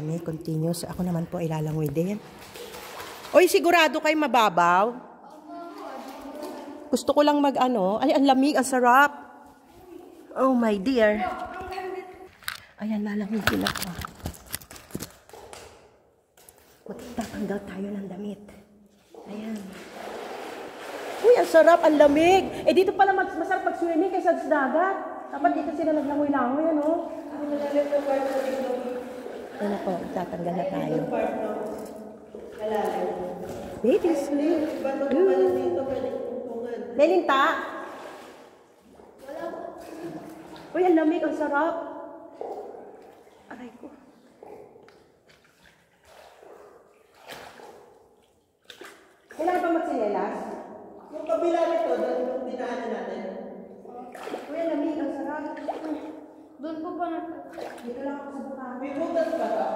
Continuous. Ako naman po ilalangoy din. Oy, sigurado kayo mababaw? Gusto ko lang mag-ano. Ay, ang lamig, ang sarap. Oh my dear. Ayan, lalangoy din ako. Tatanggal tayo ng damit. Ayan. Uy, ang sarap, ang lamig. Eh, dito pala masarap mag-swimming kaysa sa dagat. Dapat dito sila naglangoy-langoy, ano? Ano po, tatanggal na tayo. Baby sleep. Lelinta? Uy, ang lamig, ang sarap. Aray ko. Kailangan ba magsinelas? Yung kabila nito, doon yung dinaanan natin. Uy, ang lamig, ang sarap. Doon po ba na? Dito lang ako sa buka. May butas ba ito?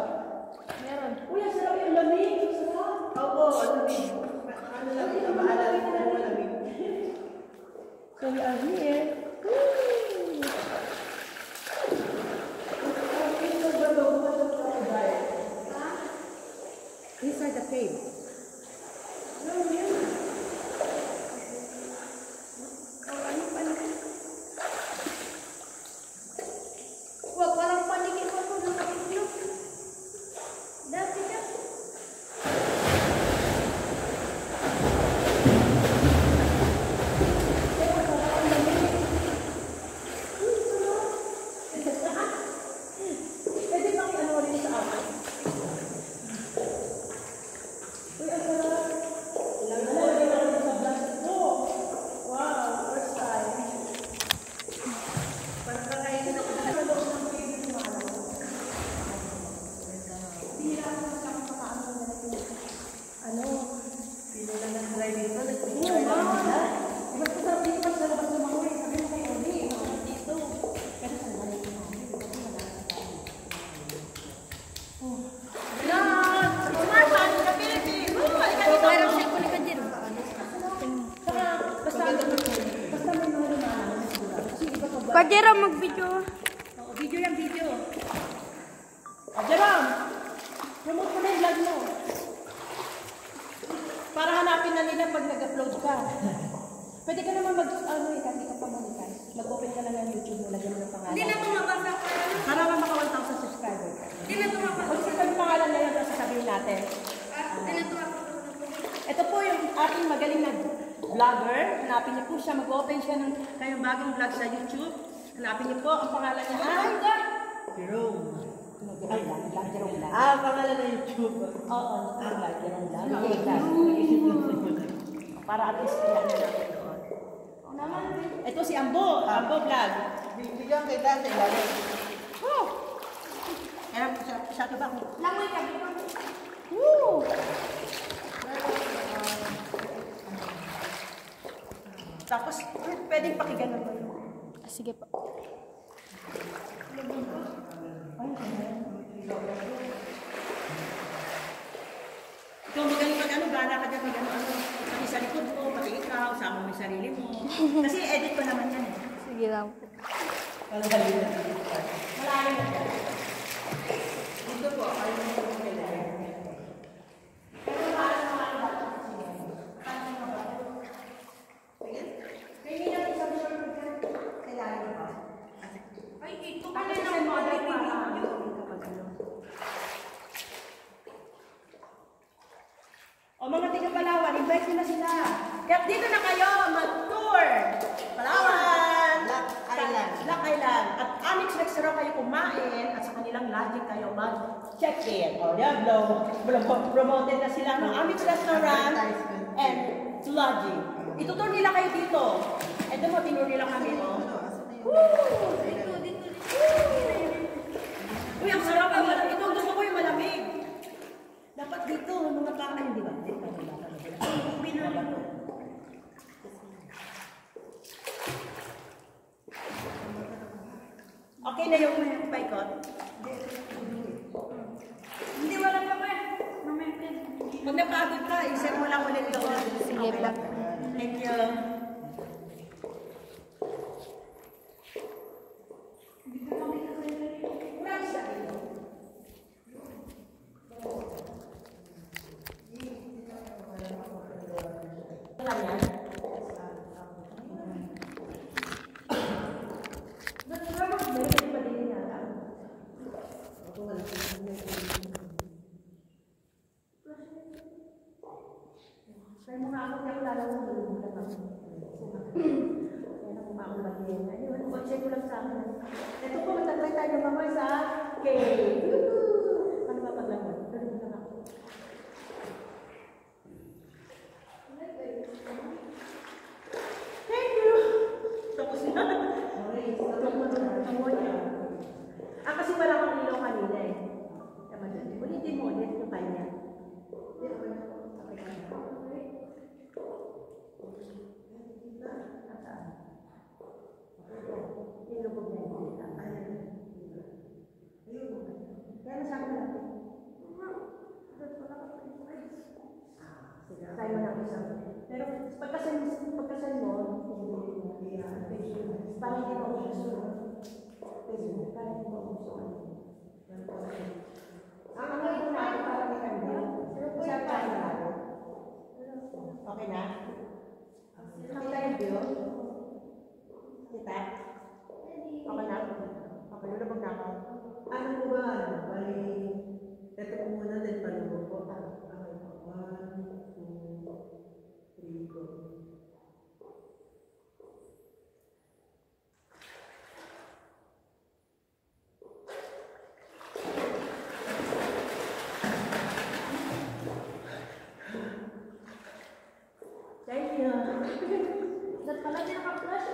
Meron. Uy, ang sarap yung lamig. Ang sarap. Opo, lamig. Ano lang ito, maalala ko ng malamig. So we are here. Inside the cave. Wah, parang panikit ko po ng itlog. Dati ka. Pwede bang ano rin sa akin? Uy, ang sarap. Sa plastic ko. Wow, first time. Pagkakainin ako na ito. Ano? Pino na ng dry dito. Oo, ba? Mas masarap dito pa sa labas ng mga uwi. Sabi mo kay Oli, masarap dito. Pero sa labas ng mga uwi, kasi wala sa tayo. Yan! Sumasan ka, Philippine! Parang siya ko ni Kadir. Basta may mga lumalang na siguro. Kasi iba pa ba? Kadir, mag-video. Oo, video yan, video. Jerome! Promote mo na yung vlog mo. Para hanapin na nila pag nag-upload ka. Pwede ka naman hindi ka pa monetize. Mag-open ka na ng YouTube mo, lagyan mo ng pangalan. Hindi na ito mabasa ko. Para maka 1,000 subscribers. Hindi na ito mabasa. Kung sino yung pangalan na yun, sasabihin natin. Hindi na ito mabasa. Ito po yung ating magaling na vlogger. Hanapin niyo po siya. Mag-open siya ng kayong bagong vlog sa YouTube. Hanapin niyo po. Ang pangalan niya ay... Jerome. Jerome lang. Pangalan na YouTube. Oo, Jerome lang. Para at least kaya na natin doon. Ito si Ambo. Ambo vlog. Bigyan kita sa ilalim. Oh! Kaya siya ka ba? Langoy ka, dito. Woo! Tapos, pwedeng pakinggan naman. Sige po. Ikaw magaling mag-ano, gana ka dyan mag-ano, pati sa likod mo, pati ikaw, sama mo yung sarili mo. Kasi edit ko naman yan eh. Sige lang po. Malayo na dyan. Dito po, ayaw mo po kailangan. Pwede natin sabi sa mga kailangan ba? Ay, ito Kasi pala sa ng mga mga para video. O mga taga-Palawan, invite nyo na sila. Kaya dito na kayo, mag-tour. Palawan! Black Island. At Annex Restaurant kayo kumain at sa kanilang lodging kayo mag-check-in. O yan, promoted na sila ng Annex Restaurant and lodging. Itutur nila kayo dito. Ito mo, tinur nila kami, no? Uy, ang sarap. Ito, gusto ko yung malamig. Dapat dito, mga kain, di ba? Okay na yung paikot? Hindi, wala pa ba? Pag napagod ka, iset mo lang ulit doon. Sige pa. Thank you. lang yan. Meron pa din yata. Kaya mga ako kaya lalawang malulutan ako. Kaya na kung ako mag-iyan. Ayun, check ko lang sa akin. Ito po, matagay tayo ng mamay sa cake. Ano ba paglaman? Tulog lang ako. Thank you! Tapos na. Kasi wala kang ilaw kanina eh. Ulitin mo ulit yung kanya. Tayo mo lang isang. Pero pagkasan mo, parang hindi mo gusto. Parang hindi mo gusto. Ang mga ito natin parang may kanya. Saan tayo na? Okay na? Nakita yung view? Kita? Okay na? Okay, wala bang nakaw? Ano po ba? Bali, ito po muna din palubo po. 1, 2, 3, go. Thank you. Ba't pala din naka-flash?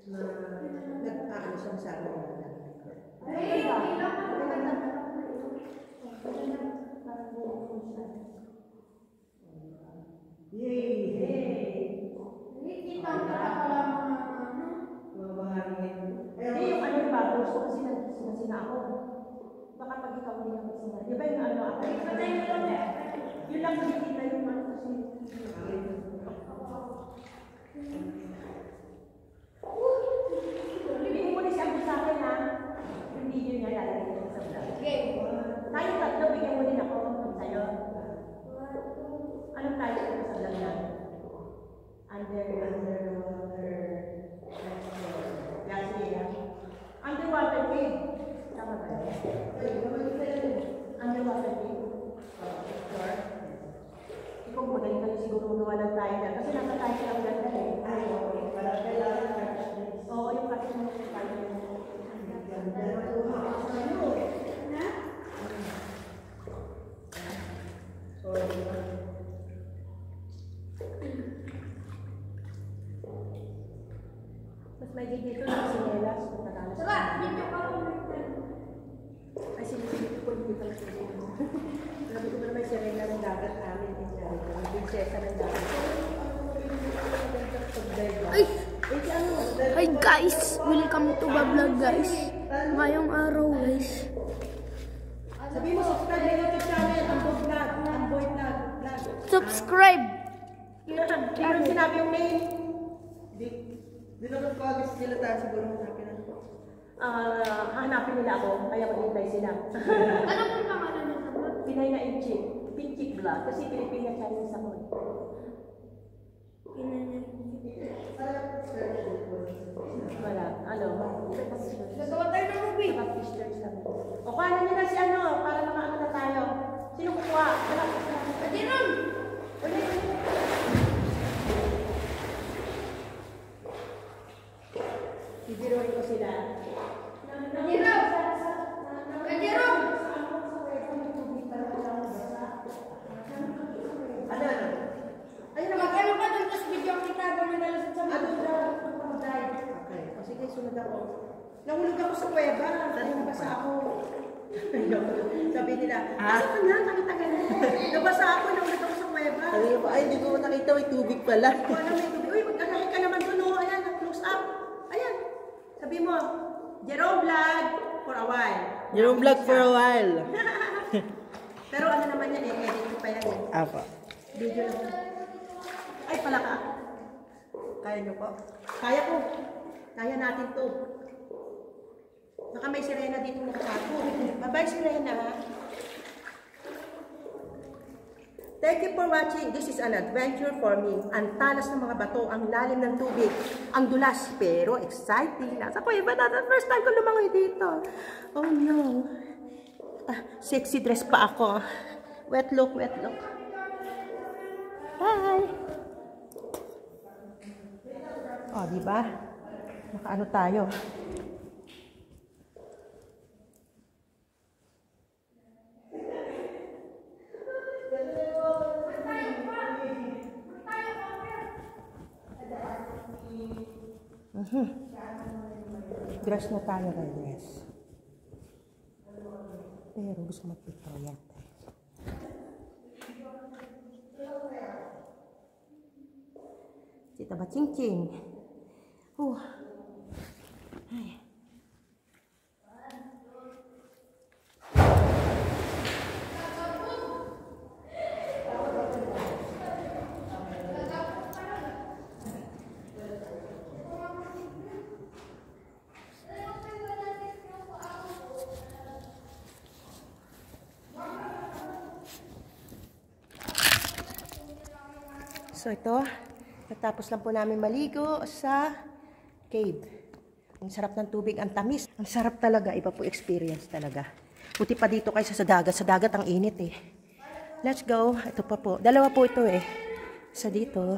Nag-aano siya sa akin. Ay, okay lang. Yay! Kita ko na pala mga ano. Mabahagin. Hindi yung ano ba, gusto kasi sina ako. Baka pag ikaw hindi ako sina. Di ba yung ano ako? Patay mo lang eh. Yun lang nakikita yung ano kasi. Bigyan mo na siya sa akin ha. Yung video niya lalagay ko sa vlog. Game. Tayo tatlo, bigyan mo din ako sa'yo. Anong tayo sa vlog na? Underwater. Yes, yeah. Underwater cave. Tama ba? Underwater cave. Sure. Ikaw magaling kayo siguro magawa ng tayo na. Kasi nasa tayo lang ganda eh. Ay, okay. Para kailangan ka. Oo, yung kasi mo sa tayo. Mas may dito ng sinelas. Saka, dito ka ako. Ay, sinisipit ko hindi pala siya. Sabi ko ba naman sirena ng dagat amin. Yung prinsesa ng dagat. Ay! Hi guys! Welcome to Bablog guys! Ngayong araw guys. Sabi mo, subscribe na YouTube channel. Amboy Vlog. Amboy Vlog. Subscribe! Meron sinabi yung name. Di naman po agad sila tayo siguro hanapin na. Hanapin nila ako. Kaya maghintay sila. Ano pong pangalan niya sa vlog? Pinay na Inchik. Pinchik Vlog. Kasi Pilipina Chinese ako. Wala. Ano? Nagawa tayo ng movie. O, kala nyo na si ano, para nakaano na tayo. Sino kukuha? Wala. Pwede ron. Ulit. Bibiruin ko sila. Pwede ron. Pwede ron. Ano? Ayun na, Mag-ano ka doon, tapos video kita habang nagalasot sa ano mga. na, okay. O sige, sunod ako. Nahulog ako sa kuweba. Nabasa ako. Sabi nila, asa ka na? Nakita ka na. Nabasa ako, nahulog ako sa kuweba. Sabi ko, ay, hindi ko nakita, may tubig pala. Kung ano may tubig. Uy, magkakahi ka naman doon. Oh. Ayan, close up. Ayan. Sabi mo, Jerome Vlog for a while. Jerome Vlog for a while. Pero ano naman yan, edit ko pa yan. Apa. Video lang. Ay, pala ka. Kaya niyo po? Kaya ko. Kaya natin to. Baka may sirena dito nakatago. Bye-bye, sirena, ha? Thank you for watching. This is an adventure for me. Ang talas ng mga bato, ang lalim ng tubig, ang dulas, pero exciting. Nasa kuweba natin. First time ko lumangoy dito. Oh no. Sexy dress pa ako. Wet look, wet look. Hi! Oh, diba? Nakaano tayo. Dress na tayo, guys. Pero gusto mag-picture yan. Kita ba, ching-ching? Ay. So ito, natapos lang po namin maligo sa cave. Ang sarap ng tubig, ang tamis. Ang sarap talaga, iba po experience talaga. Buti pa dito kaysa sa dagat. Sa dagat ang init eh. Let's go. Ito pa po. Dalawa po ito eh. Sa dito.